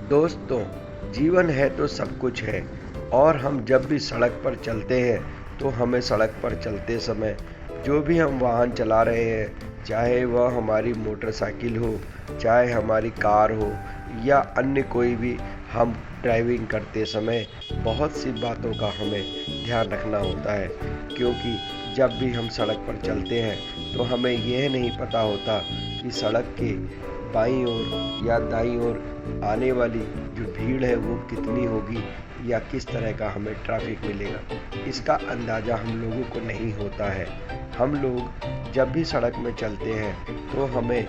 दोस्तों, जीवन है तो सब कुछ है और हम जब भी सड़क पर चलते हैं तो हमें सड़क पर चलते समय जो भी हम वाहन चला रहे हैं, चाहे वह हमारी मोटरसाइकिल हो, चाहे हमारी कार हो या अन्य कोई भी, हम ड्राइविंग करते समय बहुत सी बातों का हमें ध्यान रखना होता है। क्योंकि जब भी हम सड़क पर चलते हैं तो हमें यह नहीं पता होता कि सड़क के बाईं ओर या दाईं ओर आने वाली जो भीड़ है वो कितनी होगी या किस तरह का हमें ट्रैफिक मिलेगा। इसका अंदाज़ा हम लोगों को नहीं होता है। हम लोग जब भी सड़क में चलते हैं तो हमें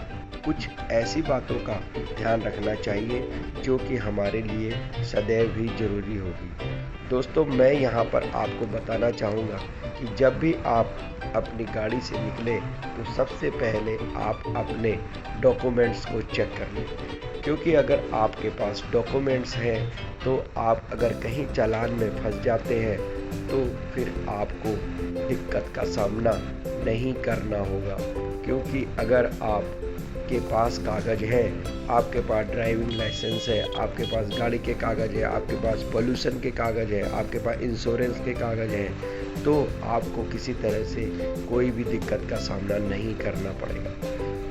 कुछ ऐसी बातों का ध्यान रखना चाहिए जो कि हमारे लिए सदैव ही ज़रूरी होगी। दोस्तों, मैं यहाँ पर आपको बताना चाहूँगा कि जब भी आप अपनी गाड़ी से निकले तो सबसे पहले आप अपने डॉक्यूमेंट्स को चेक कर लें। क्योंकि अगर आपके पास डॉक्यूमेंट्स हैं तो आप अगर कहीं चालान में फंस जाते हैं तो फिर आपको दिक्कत का सामना नहीं करना होगा। क्योंकि अगर आपके पास कागज़ है, आपके पास ड्राइविंग लाइसेंस है, आपके पास गाड़ी के कागज़ है, आपके पास पोल्यूशन के कागज़ है, आपके पास इंश्योरेंस के कागज़ हैं, तो आपको किसी तरह से कोई भी दिक्कत का सामना नहीं करना पड़ेगा।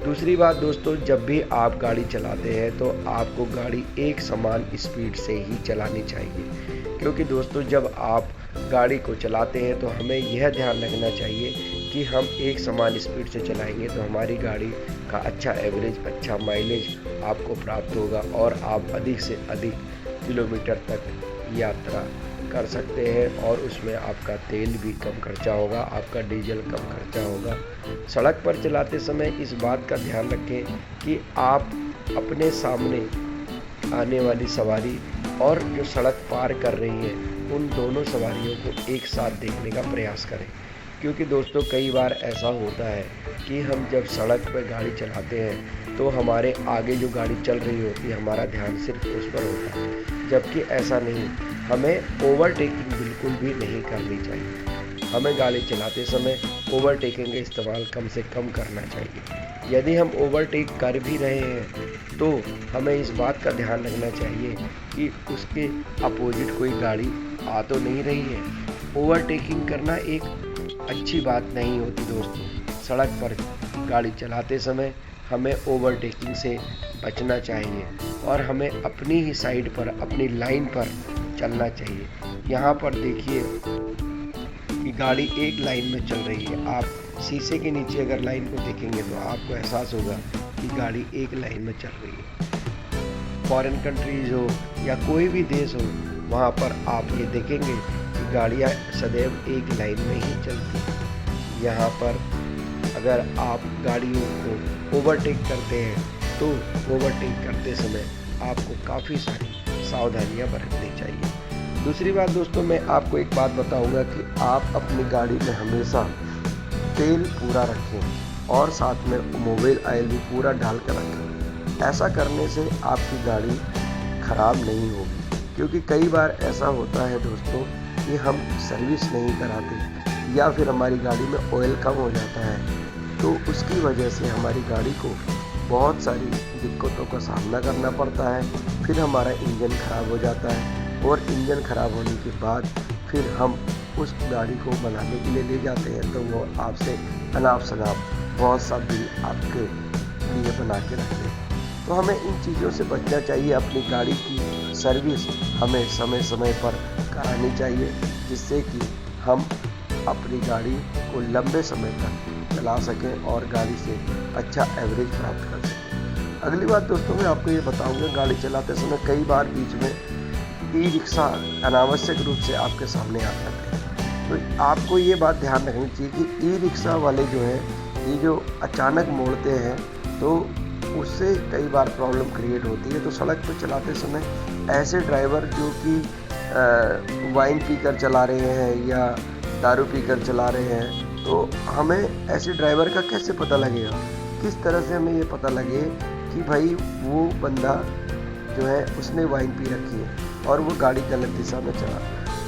दूसरी बात दोस्तों, जब भी आप गाड़ी चलाते हैं तो आपको गाड़ी एक समान स्पीड से ही चलानी चाहिए। क्योंकि दोस्तों, जब आप गाड़ी को चलाते हैं तो हमें यह ध्यान रखना चाहिए कि हम एक समान स्पीड से चलाएंगे तो हमारी गाड़ी का अच्छा एवरेज, अच्छा माइलेज आपको प्राप्त होगा और आप अधिक से अधिक किलोमीटर तक यात्रा कर सकते हैं और उसमें आपका तेल भी कम खर्चा होगा, आपका डीजल कम खर्चा होगा। सड़क पर चलाते समय इस बात का ध्यान रखें कि आप अपने सामने आने वाली सवारी और जो सड़क पार कर रही है उन दोनों सवारियों को एक साथ देखने का प्रयास करें। क्योंकि दोस्तों, कई बार ऐसा होता है कि हम जब सड़क पर गाड़ी चलाते हैं तो हमारे आगे जो गाड़ी चल रही होती है हमारा ध्यान सिर्फ उस पर होता है, जबकि ऐसा नहीं। हमें ओवरटेकिंग बिल्कुल भी नहीं करनी चाहिए। हमें गाड़ी चलाते समय ओवरटेकिंग का इस्तेमाल कम से कम करना चाहिए। यदि हम ओवरटेक कर भी रहे हैं तो हमें इस बात का ध्यान रखना चाहिए कि उसके अपोजिट कोई गाड़ी आ तो नहीं रही है। ओवरटेकिंग करना एक अच्छी बात नहीं होती दोस्तों। सड़क पर गाड़ी चलाते समय हमें ओवरटेकिंग से बचना चाहिए और हमें अपनी ही साइड पर, अपनी लाइन पर चलना चाहिए। यहाँ पर देखिए कि गाड़ी एक लाइन में चल रही है। आप शीशे के नीचे अगर लाइन को देखेंगे तो आपको एहसास होगा कि गाड़ी एक लाइन में चल रही है। फॉरेन कंट्रीज हो या कोई भी देश हो, वहाँ पर आप ये देखेंगे कि गाड़ियाँ सदैव एक लाइन में ही चलती हैं। यहाँ पर अगर आप गाड़ियों को ओवरटेक करते हैं तो ओवरटेक करते समय आपको काफ़ी सारी सावधानियां बरतनी चाहिए। दूसरी बात दोस्तों, मैं आपको एक बात बताऊंगा कि आप अपनी गाड़ी में हमेशा तेल पूरा रखें और साथ में मोबिल ऑयल भी पूरा डाल कर रखें। ऐसा करने से आपकी गाड़ी खराब नहीं होगी। क्योंकि कई बार ऐसा होता है दोस्तों कि हम सर्विस नहीं कराते या फिर हमारी गाड़ी में ऑयल कम हो जाता है, तो उसकी वजह से हमारी गाड़ी को बहुत सारी दिक्कतों का सामना करना पड़ता है। फिर हमारा इंजन खराब हो जाता है और इंजन खराब होने के बाद फिर हम उस गाड़ी को बनाने के लिए ले जाते हैं तो वो आपसे अनाप शनाप बहुत सा बिल आपके लिए बना के रखते हैं। तो हमें इन चीज़ों से बचना चाहिए। अपनी गाड़ी की सर्विस हमें समय समय पर करानी चाहिए, जिससे कि हम अपनी गाड़ी को लंबे समय तक चला सकें और गाड़ी से अच्छा एवरेज प्राप्त कर सकें। अगली बात दोस्तों, मैं आपको ये बताऊंगा, गाड़ी चलाते समय कई बार बीच में ई रिक्शा अनावश्यक रूप से आपके सामने आ जाते हैं। तो आपको ये बात ध्यान रखनी चाहिए कि ई रिक्शा वाले जो हैं, ये जो अचानक मोड़ते हैं तो उससे कई बार प्रॉब्लम क्रिएट होती है। तो सड़क पर चलाते समय ऐसे ड्राइवर जो कि वाइन पीकर चला रहे हैं या दारू पीकर चला रहे हैं, तो हमें ऐसे ड्राइवर का कैसे पता लगेगा? किस तरह से हमें ये पता लगे कि भाई वो बंदा जो है उसने वाइन पी रखी है और वो गाड़ी गलत दिशा में चला।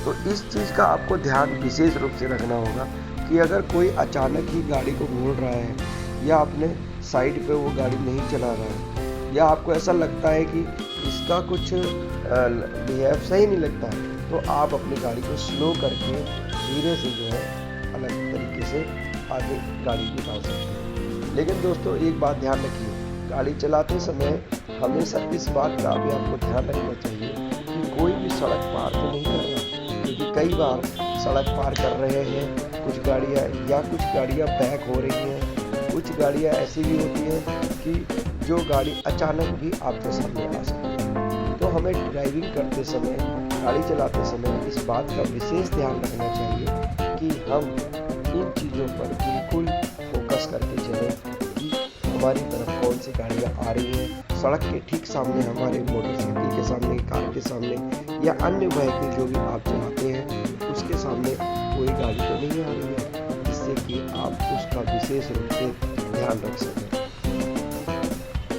तो इस चीज़ का आपको ध्यान विशेष रूप से रखना होगा कि अगर कोई अचानक ही गाड़ी को मोड़ रहा है या अपने साइड पे वो गाड़ी नहीं चला रहा है या आपको ऐसा लगता है कि इसका कुछ बिहेव सही नहीं लगता है, तो आप अपनी गाड़ी को स्लो करके धीरे से जो है अलग तरीके से आगे गाड़ी निकाल सकते हैं। लेकिन दोस्तों एक बात ध्यान रखिए, गाड़ी चलाते समय हमेशा इस बात का भी आपको ध्यान रखना चाहिए कि कोई भी सड़क पार तो नहीं कर रहा, क्योंकि कई बार सड़क पार कर रहे हैं कुछ गाड़ियाँ, या कुछ गाड़ियाँ बैक हो रही हैं, कुछ गाड़ियाँ ऐसी भी होती हैं कि जो गाड़ी अचानक भी आपके सामने आ सकती है। तो हमें ड्राइविंग करते समय, गाड़ी चलाते समय इस बात का विशेष ध्यान रखना चाहिए कि हम इन चीज़ों पर बिल्कुल फोकस करके चलें कि हमारी तरफ कौन सी गाड़ियाँ आ रही हैं, सड़क के ठीक सामने हमारे मोटरसाइकिल के सामने, कार के सामने या अन्य व्हीकल जो भी आप चलाते हैं उसके सामने कोई गाड़ी तो नहीं आ रही है, जिससे कि आप उसका विशेष रूप से ध्यान रख सकें।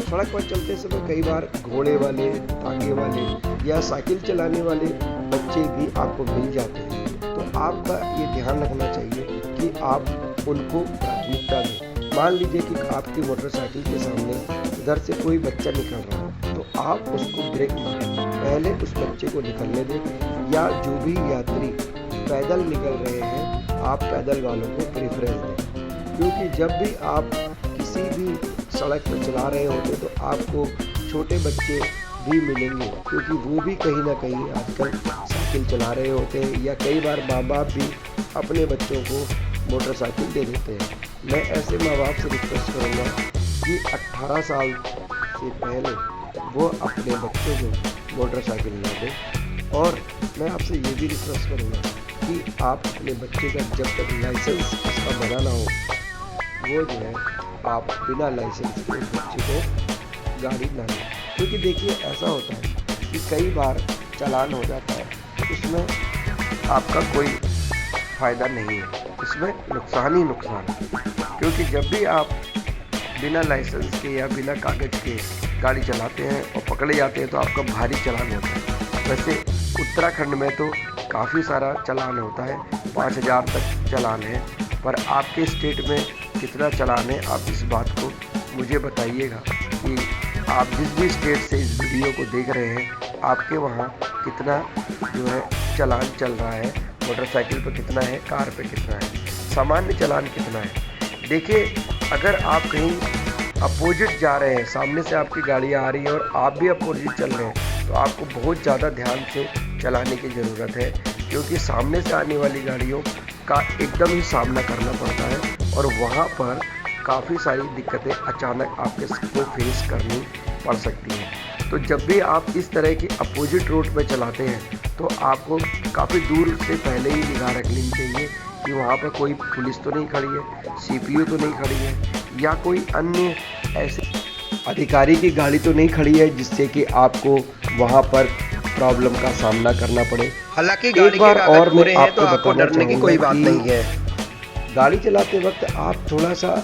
सड़क पर चलते समय कई बार घोड़े वाले, टांगे वाले या साइकिल चलाने वाले बच्चे भी आपको मिल जाते हैं, तो आपका ये ध्यान रखना चाहिए कि आप उनको प्राथमिकता दें। मान लीजिए कि आपकी मोटरसाइकिल के सामने उधर से कोई बच्चा निकल रहा है, तो आप उसको ब्रेक मारें, पहले उस बच्चे को निकलने दें, या जो भी यात्री पैदल निकल रहे हैं आप पैदल वालों को प्रेफरेंस दें, क्योंकि जब भी आप किसी भी सड़क पर चला रहे होते तो आपको छोटे बच्चे भी मिलेंगे, क्योंकि वो भी कहीं ना कहीं आजकल साइकिल चला रहे होते हैं, या कई बार माँ बाप भी अपने बच्चों को मोटरसाइकिल दे देते हैं। मैं ऐसे माँ बाप से रिक्वेस्ट करूँगा कि 18 साल से पहले वो अपने बच्चों को मोटरसाइकिल ना दें, और मैं आपसे ये भी रिक्वेस्ट करूँगा कि आप अपने बच्चे का जब तक लाइसेंस उसका बना ना हो, वो जो है आप बिना लाइसेंस के उस बच्चे को गाड़ी ना दें। क्योंकि देखिए ऐसा होता है कि कई बार चालान हो जाता है, उसमें आपका कोई फ़ायदा नहीं है, उसमें नुकसान ही नुकसान है, क्योंकि जब भी आप बिना लाइसेंस के या बिना कागज़ के गाड़ी चलाते हैं और पकड़े जाते हैं तो आपका भारी चालान होता है। वैसे उत्तराखंड में तो काफ़ी सारा चालान होता है, 5000 तक चालान है, पर आपके स्टेट में कितना चालान है आप इस बात को मुझे बताइएगा कि आप जिस भी स्टेट से इस वीडियो को देख रहे हैं आपके वहाँ कितना जो है चालान चल रहा है, मोटरसाइकिल पे कितना है, कार पे कितना है, सामान्य चालान कितना है। देखिए अगर आप कहीं अपोजिट जा रहे हैं, सामने से आपकी गाड़ी आ रही है और आप भी अपोजिट चल रहे हैं, तो आपको बहुत ज़्यादा ध्यान से चलाने की ज़रूरत है, क्योंकि सामने से आने वाली गाड़ियों का एकदम ही सामना करना पड़ता है और वहाँ पर काफ़ी सारी दिक्कतें अचानक आपके को फेस करनी पड़ सकती हैं। तो जब भी आप इस तरह की अपोजिट रोड पर चलाते हैं तो आपको काफ़ी दूर से पहले ही निगाह रख लेनी चाहिए कि वहाँ पर कोई पुलिस तो नहीं खड़ी है, सीपीओ तो नहीं खड़ी है, या कोई अन्य ऐसे अधिकारी की गाड़ी तो नहीं खड़ी है जिससे कि आपको वहाँ पर प्रॉब्लम का सामना करना पड़े। हालांकि गाड़ी के कागज पूरे हैं तो आपको डरने की कोई बात नहीं है। गाड़ी चलाते वक्त आप थोड़ा सा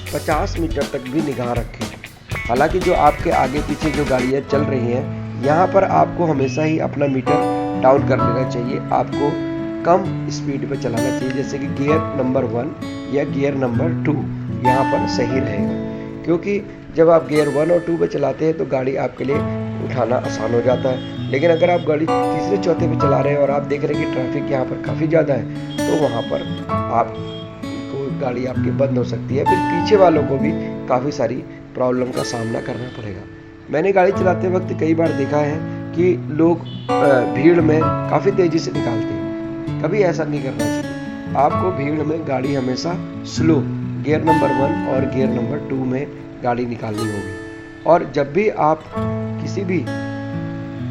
50 मीटर तक भी निगाह रखें। हालांकि जो आपके आगे पीछे जो गाड़ियाँ चल रही हैं यहाँ पर आपको हमेशा ही अपना मीटर डाउन कर लेना चाहिए, आपको कम स्पीड पे चलाना चाहिए, जैसे कि गियर नंबर 1 या गियर नंबर 2 यहाँ पर सही रहेगा, क्योंकि जब आप गियर 1 और 2 पे चलाते हैं तो गाड़ी आपके लिए उठाना आसान हो जाता है। लेकिन अगर आप गाड़ी तीसरे चौथे पे चला रहे हैं और आप देख रहे हैं कि ट्रैफिक यहाँ पर काफ़ी ज़्यादा है तो वहाँ पर आपको गाड़ी आपकी बंद हो सकती है, फिर पीछे वालों को भी काफ़ी सारी प्रॉब्लम का सामना करना पड़ेगा। मैंने गाड़ी चलाते वक्त कई बार देखा है कि लोग भीड़ में काफ़ी तेज़ी से निकालते हैं, कभी ऐसा नहीं करना चाहिए। आपको भीड़ में गाड़ी हमेशा स्लो गियर नंबर 1 और गियर नंबर 2 में गाड़ी निकालनी होगी। और जब भी आप किसी भी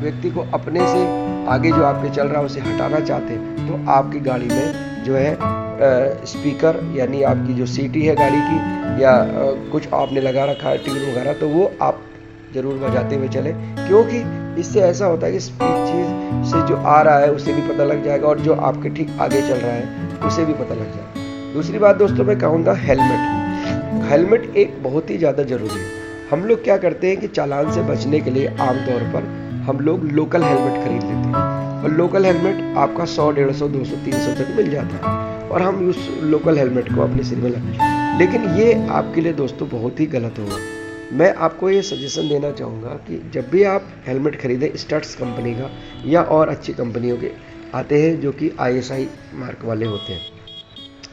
व्यक्ति को अपने से आगे जो आपके चल रहा है उसे हटाना चाहते हैं तो आपकी गाड़ी में जो है स्पीकर यानी आपकी जो सीटी है गाड़ी की या कुछ आपने लगा रखा है ट्यून वगैरह, तो वो आप ज़रूर बजाते हुए चलें, क्योंकि इससे ऐसा होता है कि पीछे से जो आ रहा है उसे भी पता लग जाएगा और जो आपके ठीक आगे चल रहा है उसे भी पता लग जाएगा। दूसरी बात दोस्तों मैं कहूँगा हेलमेट एक बहुत ही ज़्यादा ज़रूरी है। हम लोग क्या करते हैं कि चालान से बचने के लिए आमतौर पर हम लोग लोकल हेलमेट खरीद लेते हैं और लोकल हेलमेट आपका 100, 150, 200, 300 तक मिल जाता है और हम उस लोकल हेलमेट को अपने सिर में लगाते हैं। लेकिन ये आपके लिए दोस्तों बहुत ही गलत होगा। मैं आपको ये सजेशन देना चाहूँगा कि जब भी आप हेलमेट खरीदें स्टड्स कंपनी का या और अच्छी कंपनियों के आते हैं जो कि ISI मार्क वाले होते हैं।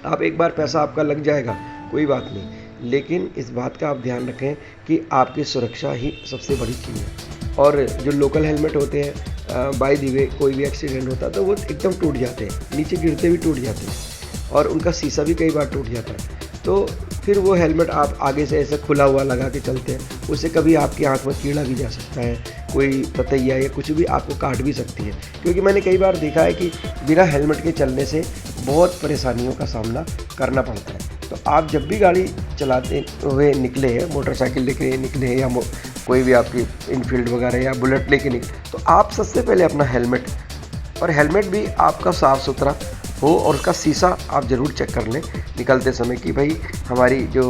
आप एक बार पैसा आपका लग जाएगा, कोई बात नहीं, लेकिन इस बात का आप ध्यान रखें कि आपकी सुरक्षा ही सबसे बड़ी चीज़ है। और जो लोकल हेलमेट होते हैं, बाय द वे कोई भी एक्सीडेंट होता है तो वो एकदम टूट जाते हैं, नीचे गिरते भी टूट जाते हैं और उनका शीशा भी कई बार टूट जाता है। तो फिर वो हेलमेट आप आगे से ऐसे खुला हुआ लगा के चलते हैं, उससे कभी आपकी आँख में कीड़ा भी जा सकता है, कोई ततैया या कुछ भी आपको काट भी सकती है। क्योंकि मैंने कई बार देखा है कि बिना हेलमेट के चलने से बहुत परेशानियों का सामना करना पड़ता है। तो आप जब भी गाड़ी चलाते हुए निकले, मोटरसाइकिल लेके निकले या कोई भी आपकी इनफील्ड वगैरह या बुलेट लेके निकले, तो आप सबसे पहले अपना हेलमेट, और हेलमेट भी आपका साफ़ सुथरा हो और उसका शीशा आप ज़रूर चेक कर लें निकलते समय कि भाई हमारी जो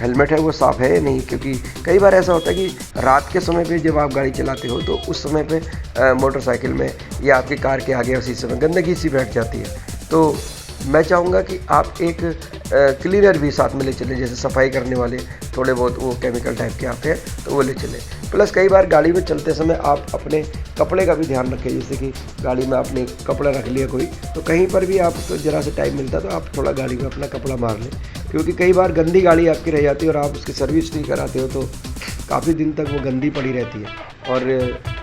हेलमेट है वो साफ़ है या नहीं। क्योंकि कई बार ऐसा होता है कि रात के समय पे जब आप गाड़ी चलाते हो तो उस समय पे मोटरसाइकिल में या आपकी कार के आगे और शीशे में गंदगी सी बैठ जाती है। तो मैं चाहूँगा कि आप एक क्लीनर भी साथ में ले चलें, जैसे सफाई करने वाले थोड़े बहुत वो केमिकल टाइप के आते हैं तो वो ले चलें। प्लस कई बार गाड़ी में चलते समय आप अपने कपड़े का भी ध्यान रखें, जैसे कि गाड़ी में आपने कपड़ा रख लिया कोई, तो कहीं पर भी आपको ज़रा से टाइम मिलता है तो आप थोड़ा गाड़ी में अपना कपड़ा मार लें। क्योंकि कई बार गंदी गाड़ी आपकी रह जाती है और आप उसकी सर्विस नहीं कराते हो तो काफ़ी दिन तक वो गंदी पड़ी रहती है और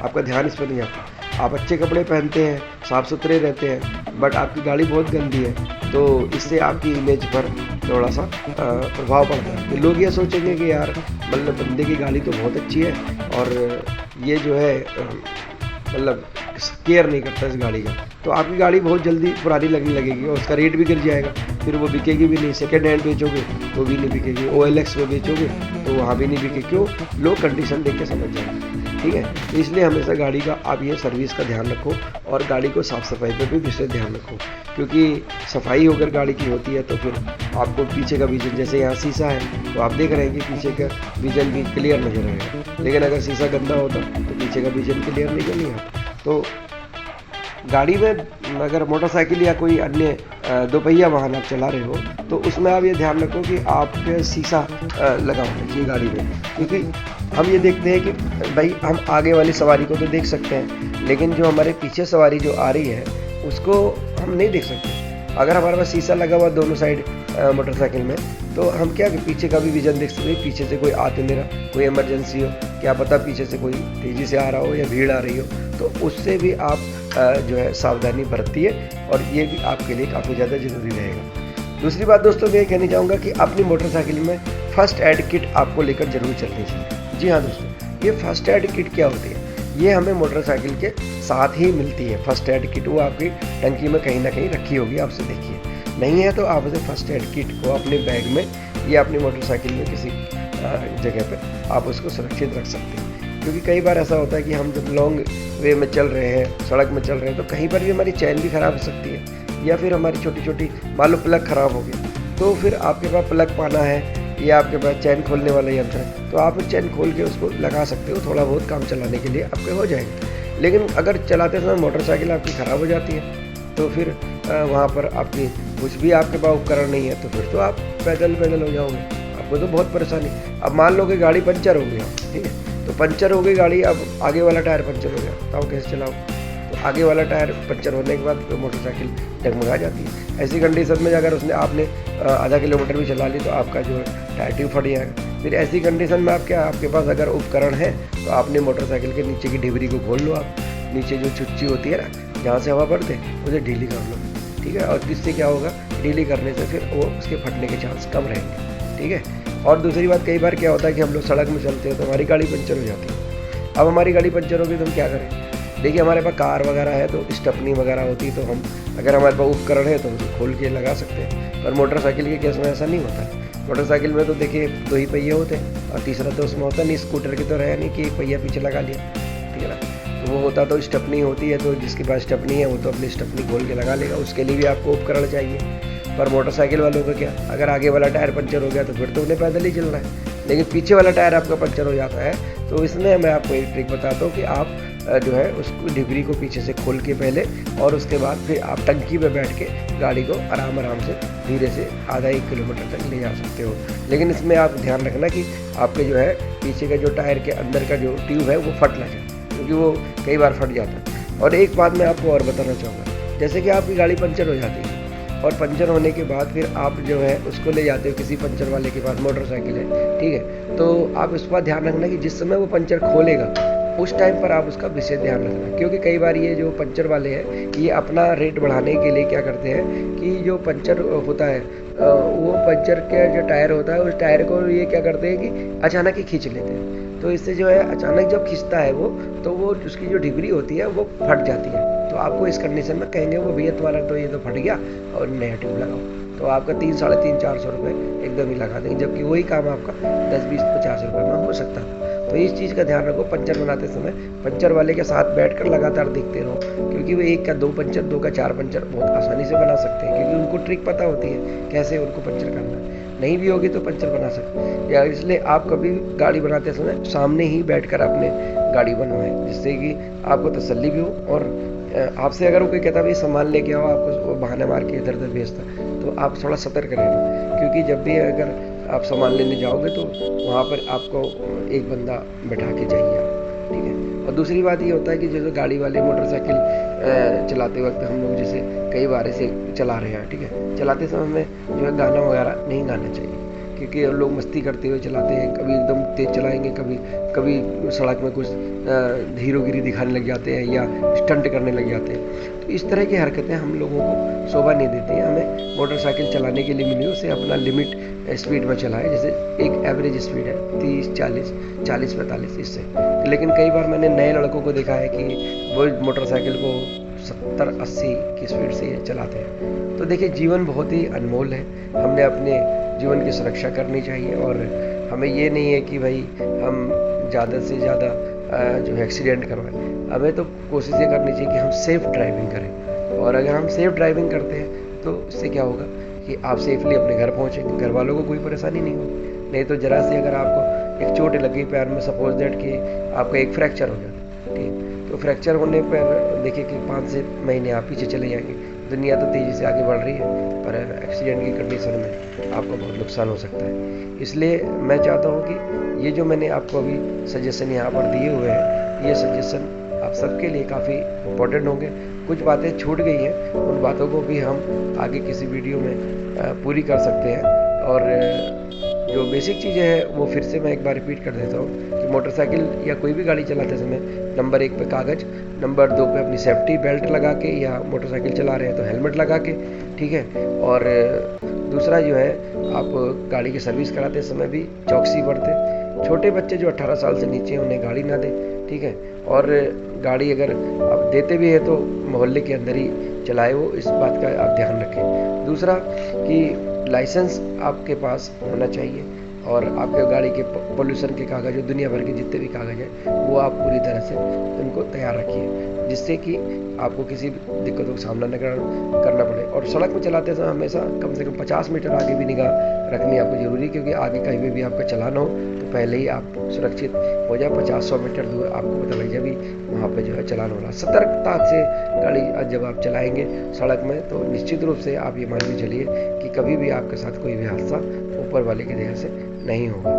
आपका ध्यान इस पर नहीं आता। आप अच्छे कपड़े पहनते हैं, साफ़ सुथरे रहते हैं, बट आपकी गाड़ी बहुत गंदी है तो इससे आपकी इमेज पर थोड़ा सा प्रभाव पड़ता है। तो लोग ये सोचेंगे कि यार मतलब बंदे की गाड़ी तो बहुत अच्छी है और ये जो है मतलब केयर नहीं करता इस गाड़ी का, तो आपकी गाड़ी बहुत जल्दी पुरानी लगने लगेगी और उसका रेट भी गिर जाएगा, फिर वो बिकेगी भी नहीं। सेकेंड हैंड बेचोगे तो भी नहीं बिकेगी, OLX में बेचोगे तो वहाँ भी नहीं बिके। क्यों? लोग कंडीशन देख के समझ जाएंगे। ठीक है, तो इसलिए हमेशा गाड़ी का आप ये सर्विस का ध्यान रखो और गाड़ी को साफ़ सफाई पर भी विशेष ध्यान रखो। क्योंकि सफाई अगर गाड़ी की होती है तो फिर आपको पीछे का विजन, जैसे यहाँ शीशा है तो आप देख रहे हैं कि पीछे का विजन भी क्लियर नजर आएगा, लेकिन अगर शीशा गंदा होता तो पीछे का विजन क्लियर नहीं आता। तो गाड़ी में अगर मोटरसाइकिल या कोई अन्य दोपहिया वाहन आप चला रहे हो तो उसमें आप ये ध्यान रखो कि आपके शीशा लगा होना चाहिए गाड़ी में। क्योंकि हम ये देखते हैं कि भाई हम आगे वाली सवारी को तो देख सकते हैं, लेकिन जो हमारे पीछे सवारी जो आ रही है उसको हम नहीं देख सकते। अगर हमारे पास शीशा लगा हुआ दोनों साइड मोटरसाइकिल में तो हम क्या पीछे का भी विजन देख सकते हैं। पीछे से कोई आ तो नहीं रहा, कोई इमरजेंसी हो, क्या पता पीछे से कोई तेज़ी से आ रहा हो या भीड़ आ रही हो, तो उससे भी आप जो है सावधानी बरतिए और ये भी आपके लिए काफ़ी ज़्यादा ज़रूरी रहेगा। दूसरी बात दोस्तों मैं ये कहना चाहूँगा कि अपनी मोटरसाइकिल में फर्स्ट एड किट आपको लेकर जरूर चलनी चाहिए। जी हाँ दोस्तों, ये फर्स्ट एड किट क्या होती है? ये हमें मोटरसाइकिल के साथ ही मिलती है। फर्स्ट एड किट वो आपकी टंकी में कहीं ना कहीं रखी होगी, आपसे देखिए, नहीं है तो आप उसे फर्स्ट एड किट को अपने बैग में या अपनी मोटरसाइकिल में किसी जगह पर आप उसको सुरक्षित रख सकते हैं। क्योंकि कई बार ऐसा होता है कि हम जब लॉन्ग वे में चल रहे हैं, सड़क में चल रहे हैं, तो कहीं पर भी हमारी चैन भी ख़राब हो सकती है या फिर हमारी छोटी छोटी मान लो प्लग ख़राब हो गई, तो फिर आपके पास प्लग पाना है या आपके पास चैन खोलने वाला यंत्र है तो आप चैन खोल के उसको लगा सकते हो, थोड़ा बहुत काम चलाने के लिए आपके हो जाएंगे। लेकिन अगर चलाते समय मोटरसाइकिल आपकी ख़राब हो जाती है तो फिर वहाँ पर आपकी कुछ भी आपके पास उपकरण नहीं है तो फिर तो आप पैदल हो जाओगे, आपको तो बहुत परेशानी। अब मान लो कि गाड़ी पंचर हो गया, ठीक है, तो पंचर हो गई गाड़ी, अब आगे वाला टायर पंचर हो गया, बताओ कैसे चलाओ? तो आगे वाला टायर पंचर होने के बाद तो मोटरसाइकिल डगमगा जाती है। ऐसी कंडीशन में अगर आपने आधा किलोमीटर भी चला ली तो आपका जो टायर ट्यूब फट जाएगा। फिर ऐसी कंडीशन में आपके पास अगर उपकरण है तो आपने मोटरसाइकिल के नीचे की ढिबरी को खोल लो, आप नीचे जो चुच्ची होती है ना जहाँ से हवा पड़ते उसे ढीली कर लो, ठीक है। और इससे क्या होगा, ढीली करने से फिर वो उसके फटने के चांस कम रहेंगे, ठीक है। और दूसरी बात, कई बार क्या होता है कि हम लोग सड़क में चलते हैं तो हमारी गाड़ी पंचर हो जाती है। अब हमारी गाड़ी पंचर होगी तो हम क्या करें? देखिए, हमारे पास कार वगैरह है तो स्टेपनी वगैरह होती है, तो हम अगर हमारे पास उपकरण है तो उसे खोल के लगा सकते हैं। पर मोटरसाइकिल के केस में ऐसा नहीं होता है। मोटरसाइकिल में तो देखिए 2 ही पहिए होते हैं और तीसरा तो उसमें होता नहीं। स्कूटर की तो रहा नहीं कि एक पहिया पीछे लगा लिया, ठीक है ना। तो वो होता तो स्टेपनी होती है, तो जिसके पास स्टेपनी है वो तो अपनी स्टेपनी खोल के लगा लेगा, उसके लिए भी आपको उपकरण चाहिए। पर मोटरसाइकिल वालों का क्या, अगर आगे वाला टायर पंचर हो गया तो फिर तो उन्हें पैदल ही चलना है, लेकिन पीछे वाला टायर आपका पंचर हो जाता है तो इसमें मैं आपको एक ट्रिक बताता हूँ कि आप जो है उसको डिबरी को पीछे से खोल के पहले, और उसके बाद फिर आप टंकी पे बैठ के गाड़ी को आराम से धीरे से आधा 1 किलोमीटर तक ले जा सकते हो। लेकिन इसमें आप ध्यान रखना कि आपके जो है पीछे का जो टायर के अंदर का जो ट्यूब है वो फट ना जाए, क्योंकि वो कई बार फट जाता है। और एक बात मैं आपको और बताना चाहूँगा, जैसे कि आपकी गाड़ी पंचर हो जाती है और पंचर होने के बाद फिर आप जो है उसको ले जाते हो किसी पंचर वाले के पास, मोटरसाइकिल है, ठीक है, तो आप इस बात ध्यान रखना कि जिस समय वो पंचर खोलेगा उस टाइम पर आप उसका विशेष ध्यान रखना, क्योंकि कई बार ये जो पंचर वाले हैं ये अपना रेट बढ़ाने के लिए क्या करते हैं कि जो पंचर होता है वो पंचर का जो टायर होता है उस टायर को ये क्या करते हैं कि अचानक ही खींच लेते हैं। तो इससे जो है अचानक जब खींचता है वो, तो वो उसकी जो डिबरी होती है वो फट जाती है। तो आपको इस कंडीशन में कहेंगे वो भैया तुम्हारा तो ये तो फट गया और नया ट्यूब लगाओ, तो आपका 300, 350, 400 रुपये एकदम ही लगा देंगे, जबकि वही काम आपका 10, 20, 50 रुपये में हो सकता था। तो इस चीज़ का ध्यान रखो, पंचर बनाते समय पंचर वाले के साथ बैठकर लगातार देखते रहो, क्योंकि वो 1 का 2 पंचर, 2 का 4 पंचर बहुत आसानी से बना सकते हैं, क्योंकि उनको ट्रिक पता होती है कैसे उनको पंचर करना है। नहीं भी होगी तो पंचर बना सकते हैं। या इसलिए आप कभी गाड़ी बनाते समय सामने ही बैठकर अपने गाड़ी बनवाएं, जिससे कि आपको तसल्ली भी हो, और आपसे अगर वो कोई कहता भाई सामान लेके आओ, आपको बहाने मार के इधर उधर भेजता, तो आप थोड़ा सतर्क रहना, क्योंकि जब भी अगर आप सामान लेने जाओगे तो वहाँ पर आपको एक बंदा बैठा के जाइए आप, ठीक है। और दूसरी बात ये होता है कि जैसे गाड़ी वाले मोटरसाइकिल चलाते वक्त हम लोग जैसे कई बार ऐसे चला रहे हैं, ठीक है, चलाते समय में जो है गाना वगैरह नहीं गाना चाहिए, क्योंकि लोग मस्ती करते हुए चलाते हैं, कभी एकदम तेज चलाएंगे, कभी सड़क में कुछ हीरोगिरी दिखाने लग जाते हैं या स्टंट करने लग जाते हैं। तो इस तरह की हरकतें हम लोगों को शोभा नहीं देती हैं। हमें मोटरसाइकिल चलाने के लिए मिली उसे अपना लिमिट स्पीड में चलाएं, जैसे एक एवरेज स्पीड है 30, 40, 45 इससे। लेकिन कई बार मैंने नए लड़कों को देखा है कि वो मोटरसाइकिल को 70, 80 की स्पीड से चलाते हैं। तो देखिए, जीवन बहुत ही अनमोल है, हमने अपने जीवन की सुरक्षा करनी चाहिए, और हमें ये नहीं है कि भाई हम ज़्यादा से ज़्यादा जो है एक्सीडेंट करवाएं। हमें तो कोशिश ये करनी चाहिए कि हम सेफ़ ड्राइविंग करें, और अगर हम सेफ़ ड्राइविंग करते हैं तो इससे क्या होगा कि आप सेफली अपने घर पहुँचेंगे, घर वालों को कोई परेशानी नहीं होगी। नहीं तो ज़रा सी अगर आपको एक चोट लगी पैर में, सपोज दैट कि आपका एक फ्रैक्चर हो जाता, ठीक, तो फ्रैक्चर होने पर देखिए कि 5 से महीने आप पीछे चले जाएंगे। दुनिया तो तेज़ी से आगे बढ़ रही है, पर एक्सीडेंट की कंडीशन में आपको बहुत नुकसान हो सकता है। इसलिए मैं चाहता हूँ कि ये जो मैंने आपको अभी सजेशन यहाँ पर दिए हुए हैं, ये सजेशन आप सबके लिए काफ़ी इम्पोर्टेंट होंगे। कुछ बातें छूट गई हैं, उन बातों को भी हम आगे किसी वीडियो में पूरी कर सकते हैं। और जो बेसिक चीज़ें हैं वो फिर से मैं एक बार रिपीट कर देता हूँ कि मोटरसाइकिल या कोई भी गाड़ी चलाते समय नंबर 1 पे कागज़, नंबर 2 पे अपनी सेफ्टी बेल्ट लगा के, या मोटरसाइकिल चला रहे हैं तो हेलमेट लगा के, ठीक है। और दूसरा जो है, आप गाड़ी की सर्विस कराते समय भी चौकसी बरतें। छोटे बच्चे जो 18 साल से नीचे हैं उन्हें गाड़ी ना दें, ठीक है। और गाड़ी अगर आप देते भी है तो मोहल्ले के अंदर ही चलाए, वो इस बात का आप ध्यान रखें। दूसरा कि लाइसेंस आपके पास होना चाहिए, और आपके गाड़ी के पोल्यूशन के कागज़, जो दुनिया भर के जितने भी कागज़ हैं वो आप पूरी तरह से उनको तैयार रखिए, जिससे कि आपको किसी भी दिक्कतों का सामना न करना पड़े। और सड़क में चलाते समय हमेशा कम से कम 50 मीटर आगे भी निगाह रखनी आपको ज़रूरी, क्योंकि आगे कहीं भी आपका चलान हो तो पहले ही आप सुरक्षित हो जाए। 50-100 मीटर दूर आपको पता लग जाए भी वहाँ पे जो है चलान हो रहा है। सतर्कता से गाड़ी जब आप चलाएंगे सड़क में, तो निश्चित रूप से आप ये मान के चलिए कि कभी भी आपके साथ कोई भी हादसा ऊपर वाले की दया से नहीं होगा।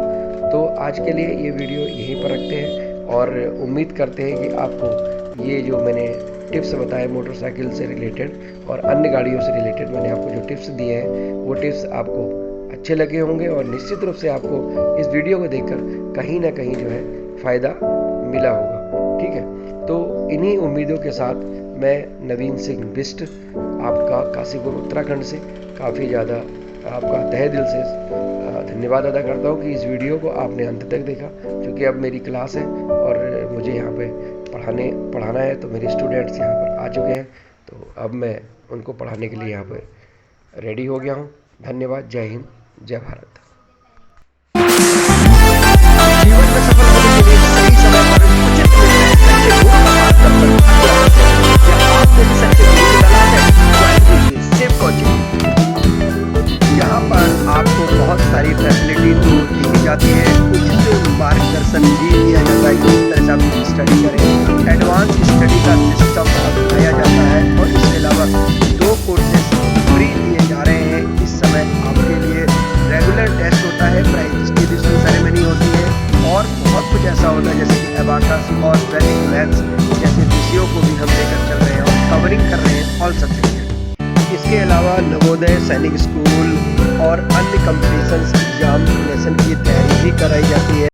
तो आज के लिए ये वीडियो यहीं पर रखते हैं, और उम्मीद करते हैं कि आपको ये जो मैंने टिप्स बताए मोटरसाइकिल से रिलेटेड और अन्य गाड़ियों से रिलेटेड, मैंने आपको जो टिप्स दिए हैं वो टिप्स आपको अच्छे लगे होंगे, और निश्चित रूप से आपको इस वीडियो को देखकर कहीं ना कहीं जो है फ़ायदा मिला होगा, ठीक है। तो इन्हीं उम्मीदों के साथ मैं नवीन सिंह बिष्ट आपका काशीपुर उत्तराखंड से काफ़ी ज़्यादा आपका तहे दिल से धन्यवाद अदा करता हूँ कि इस वीडियो को आपने अंत तक देखा, क्योंकि अब मेरी क्लास है और मुझे यहाँ पे पढ़ाना है। तो मेरे स्टूडेंट्स यहाँ पर आ चुके हैं, तो अब मैं उनको पढ़ाने के लिए यहाँ पे रेडी हो गया हूँ। धन्यवाद। जय हिंद, जय भारत। जीवन में सफल होने के लिए सही समय पर उचित सच्चे गुरु का पाठ करना आपको भी सच्चे गुरु की तलाश है। सेव कोचिंग, यहाँ पर आपको बहुत सारी फैसिलिटी तो दी जाती है, उचित मार्गदर्शन भी दिया जाता है कि किस तरह से आप स्टडी करें। एडवांस वीडियो को भी हम लेकर चल रहे हैं और कवरिंग कर रहे हैं ऑल सब्जेक्ट। इसके अलावा नवोदय, सैनिक स्कूल और अन्य कंपटीशन एग्जाम की तैयारी भी कराई जाती है।